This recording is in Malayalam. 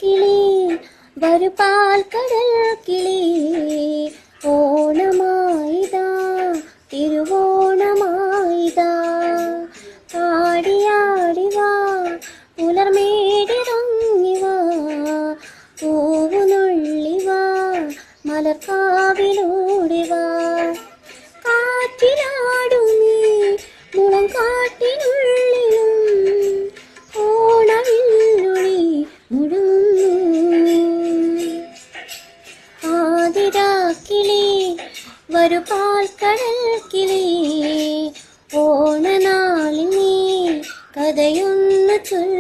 കിളി വരു പാൽക്കടൽ കിളി ഓണമായിതാ തിരുവോണമായിതാ ആടിയാടിവാ പുലർമേടിറങ്ങിവാ പൂവുനുള്ളിവാ മലർക്കാവിലൂടിവാ കാറ്റിലാടുമീ മുളം കാട്ടിനുള്ളിലും ഓണവില്ലുളി മുഴുങ്ങുന്നു ആതിരാക്കിളി വരു പാൽക്കടൽ കിളി ഓണനാളിൽ നീ കഥയൊന്നു ചൊല്ല